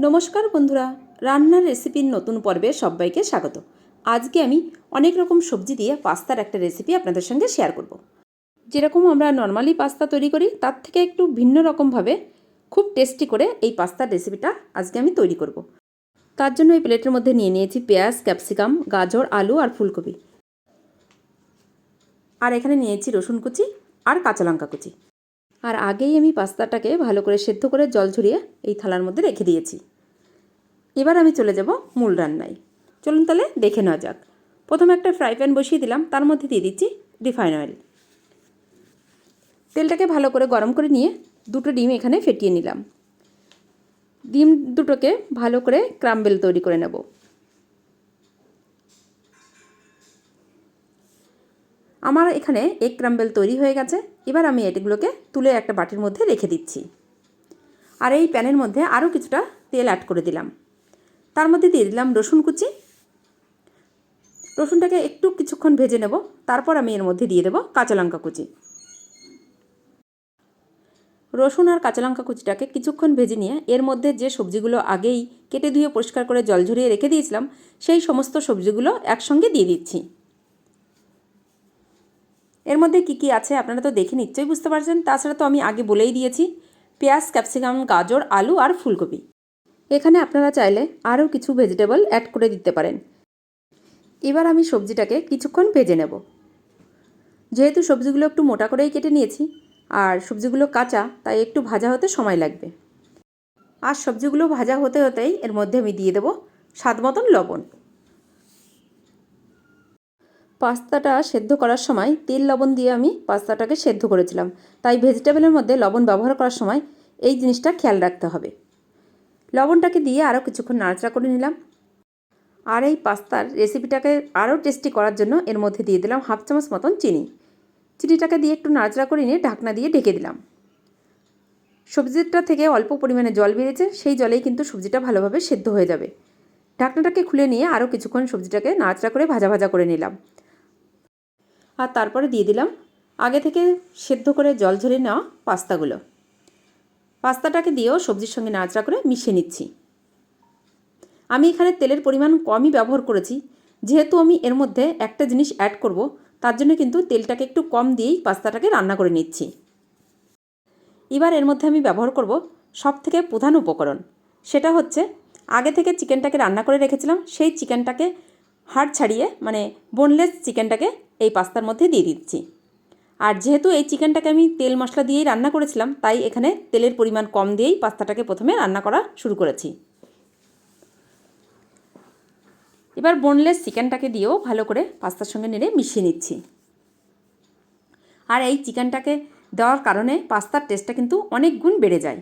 নমস্কার বন্ধুরা, রান্নার রেসিপির নতুন পর্বে সবাইকে স্বাগত। আজকে আমি অনেক রকম সবজি দিয়ে পাস্তার একটা রেসিপি আপনাদের সঙ্গে শেয়ার করব। যেরকম আমরা নর্মালি পাস্তা তৈরি করি তার থেকে একটু ভিন্ন রকমভাবে খুব টেস্টি করে এই পাস্তার রেসিপিটা আজকে আমি তৈরি করব। তার জন্য এই প্লেটের মধ্যে নিয়ে নিয়েছি পেঁয়াজ, ক্যাপসিকাম, গাজর, আলু আর ফুলকপি। আর এখানে নিয়েছি রসুন কুচি আর কাঁচা লঙ্কা কুচি। আর আগেই আমি পাস্তাটাকে ভালো করে সেদ্ধ করে জল ঝরিয়ে এই থালার মধ্যে রেখে দিয়েছি। এবার আমি চলে যাব মূল রান্নায়। চলুন তাহলে দেখে নেওয়া যাক। প্রথমে একটা ফ্রাই প্যান বসিয়ে দিলাম, তার মধ্যে দিয়ে দিচ্ছি রিফাইন অয়েল। তেলটাকে ভালো করে গরম করে নিয়ে দুটো ডিম এখানে ফেটিয়ে নিলাম। ডিম দুটোকে ভালো করে ক্রাম্বেল তৈরি করে নেব। আমার এখানে এগ ক্রাম্বেল তৈরি হয়ে গেছে। এবার আমি এগুলোকে তুলে একটা বাটির মধ্যে রেখে দিচ্ছি। আর এই প্যানের মধ্যে আরও কিছুটা তেল অ্যাড করে দিলাম। তার মধ্যে দিয়ে দিলাম রসুন কুচি। রসুনটাকে একটু কিছুক্ষণ ভেজে নেব, তারপর আমি এর মধ্যে দিয়ে দেব কাঁচা লঙ্কা কুচি। রসুন আর কাঁচা লঙ্কা কুচিটাকে কিছুক্ষণ ভেজে নিয়ে এর মধ্যে যে সবজিগুলো আগেই কেটে ধুয়ে পরিষ্কার করে জল ঝরিয়ে রেখে দিয়েছিলাম সেই সমস্ত সবজিগুলো একসঙ্গে দিয়ে দিচ্ছি। এর মধ্যে কি কি আছে আপনারা তো দেখে নিশ্চয়ই বুঝতে পারছেন। তাছাড়া তো আমি আগে বলেই দিয়েছি, পেঁয়াজ, ক্যাপসিকাম, গাজর, আলু আর ফুলকপি। এখানে আপনারা চাইলে আরও কিছু ভেজিটেবল অ্যাড করে দিতে পারেন। এবার আমি সবজিটাকে কিছুক্ষণ ভেজে নেব। যেহেতু সবজিগুলো একটু মোটা করেই কেটে নিয়েছি আর সবজিগুলো কাঁচা, তাই একটু ভাজা হতে সময় লাগবে। আর সবজিগুলো ভাজা হতে হতেই এর মধ্যে আমি দিয়ে দেব স্বাদ মতন লবণ। পাস্তাটা সেদ্ধ করার সময় তেল লবণ দিয়ে আমি পাস্তাটাকে সেদ্ধ করেছিলাম, তাই ভেজিটেবলের মধ্যে লবণ ব্যবহার করার সময় এই জিনিসটা খেয়াল রাখতে হবে। লবণটাকে দিয়ে আরও কিছুক্ষণ নাড়াচাড়া করে নিলাম। আর এই পাস্তার রেসিপিটাকে আরও টেস্টি করার জন্য এর মধ্যে দিয়ে দিলাম 1/2 চামচ মতন চিনি। চিনিটাকে দিয়ে একটু নাড়াচাড়া করে নিয়ে ঢাকনা দিয়ে ঢেকে দিলাম। সবজিটা থেকে অল্প পরিমাণে জল বেরিয়েছে, সেই জলেই কিন্তু সবজিটা ভালোভাবে সেদ্ধ হয়ে যাবে। ঢাকনাটাকে খুলে নিয়ে আরও কিছুক্ষণ সবজিটাকে নাড়াচাড়া করে ভাজা ভাজা করে নিলাম। আর তারপরে দিয়ে দিলাম আগে থেকে সেদ্ধ করে জল ঝরিয়ে নেওয়া পাস্তাগুলো। পাস্তাটাকে দিয়েও সবজির সঙ্গে নাড়াচাড়া করে মিশিয়ে নিচ্ছি। আমি এখানে তেলের পরিমাণ কমই ব্যবহার করেছি, যেহেতু আমি এর মধ্যে একটা জিনিস অ্যাড করব, তার জন্য কিন্তু তেলটাকে একটু কম দিয়েই পাস্তাটাকে রান্না করে নিচ্ছি। এবার এর মধ্যে আমি ব্যবহার করব সবথেকে প্রধান উপকরণ। সেটা হচ্ছে আগে থেকে চিকেনটাকে রান্না করে রেখেছিলাম, সেই চিকেনটাকে হাড় ছাড়িয়ে মানে বোনলেস চিকেনটাকে এই পাস্তার মধ্যে দিয়ে দিচ্ছি। আর যেহেতু এই চিকেনটাকে আমি তেল মশলা দিয়েই রান্না করেছিলাম, তাই এখানে তেলের পরিমাণ কম দিয়েই পাস্তাটাকে প্রথমে রান্না করা শুরু করেছি। এবার বোনলেস চিকেনটাকে দিয়েও ভালো করে পাস্তার সঙ্গে নেড়ে মিশিয়ে নিচ্ছি। আর এই চিকেনটাকে দেওয়ার কারণে পাস্তার টেস্টটা কিন্তু অনেক গুণ বেড়ে যায়।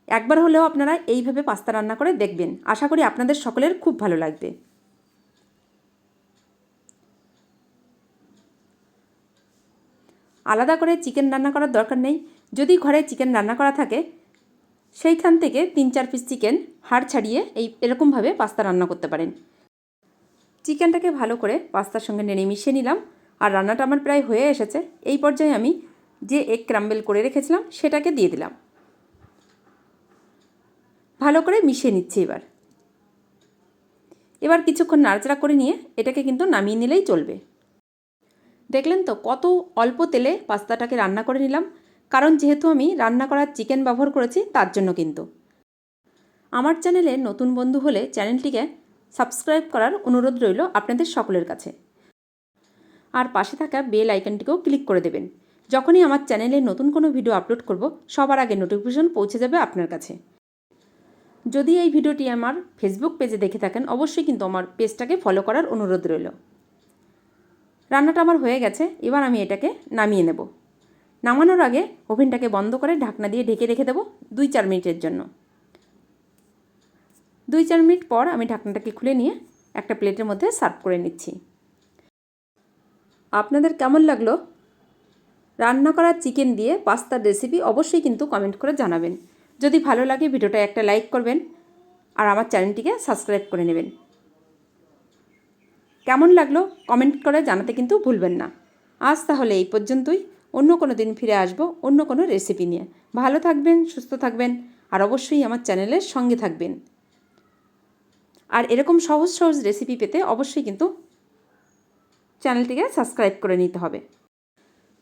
একবার হলেও আপনারা এইভাবে পাস্তা রান্না করে দেখবেন, আশা করি আপনাদের সকলের খুব ভালো লাগবে। আলাদা করে চিকেন রান্না করার দরকার নেই। যদি ঘরে চিকেন রান্না করা থাকে সেইখান থেকে 3-4 পিস চিকেন হাড় ছাড়িয়ে এরকমভাবে পাস্তা রান্না করতে পারেন। চিকেনটাকে ভালো করে পাস্তার সঙ্গে নেড়ে মিশিয়ে নিলাম। আর রান্নাটা আমার প্রায় হয়ে এসেছে। এই পর্যায়ে আমি যে এগ ক্রাম্বেল করে রেখেছিলাম সেটাকে দিয়ে দিলাম। ভালো করে মিশিয়ে নিচ্ছি। এবার কিছুক্ষণ নাড়াচাড়া করে নিয়ে এটাকে কিন্তু নামিয়ে নিলেই চলবে। দেখলেন তো কত অল্প তেলে পাস্তাটাকে রান্না করে নিলাম, কারণ যেহেতু আমি রান্না করার চিকেন ব্যবহার করেছি তার জন্য। কিন্তু আমার চ্যানেলে নতুন বন্ধু হলে চ্যানেলটিকে সাবস্ক্রাইব করার অনুরোধ রইল আপনাদের সকলের কাছে। আর পাশে থাকা বেল আইকনটিকেও ক্লিক করে দেবেন। যখনই আমার চ্যানেলে নতুন কোনো ভিডিও আপলোড করব সবার আগে নোটিফিকেশন পৌঁছে যাবে আপনার কাছে। যদি এই ভিডিওটি আমার ফেসবুক পেজে দেখে থাকেন অবশ্যই কিন্তু আমার পেজটাকে ফলো করার অনুরোধ রইল। রান্নাটা আমার হয়ে গেছে। এবার আমি এটাকে নামিয়ে নেব। নামানোর আগে ওভেনটাকে বন্ধ করে ঢাকনা দিয়ে ঢেকে রেখে দেবো 2-4 মিনিটের জন্য। 2-4 মিনিট পর আমি ঢাকনাটাকে খুলে নিয়ে একটা প্লেটের মধ্যে সার্ভ করে নিচ্ছি। আপনাদের কেমন লাগলো রান্না করা চিকেন দিয়ে পাস্তার রেসিপি অবশ্যই কিন্তু কমেন্ট করে জানাবেন। যদি ভালো লাগে ভিডিওটা একটা লাইক করবেন আর আমার চ্যানেলটিকে সাবস্ক্রাইব করে নেবেন। কেমন লাগলো কমেন্ট করে জানাতে কিন্তু ভুলবেন না। আজ তাহলে এই পর্যন্তই। অন্য কোনো দিন ফিরে আসবো অন্য কোনো রেসিপি নিয়ে। ভালো থাকবেন, সুস্থ থাকবেন। আর অবশ্যই আমার চ্যানেলের সঙ্গে থাকবেন। আর এরকম সহজ সহজ রেসিপি পেতে অবশ্যই কিন্তু চ্যানেলটিকে সাবস্ক্রাইব করে নিতে হবে।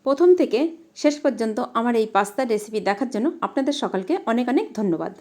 প্রথম থেকে শেষ পর্যন্ত আমার এই পাস্তার রেসিপি দেখার জন্য আপনাদের সকলকে অনেক অনেক ধন্যবাদ।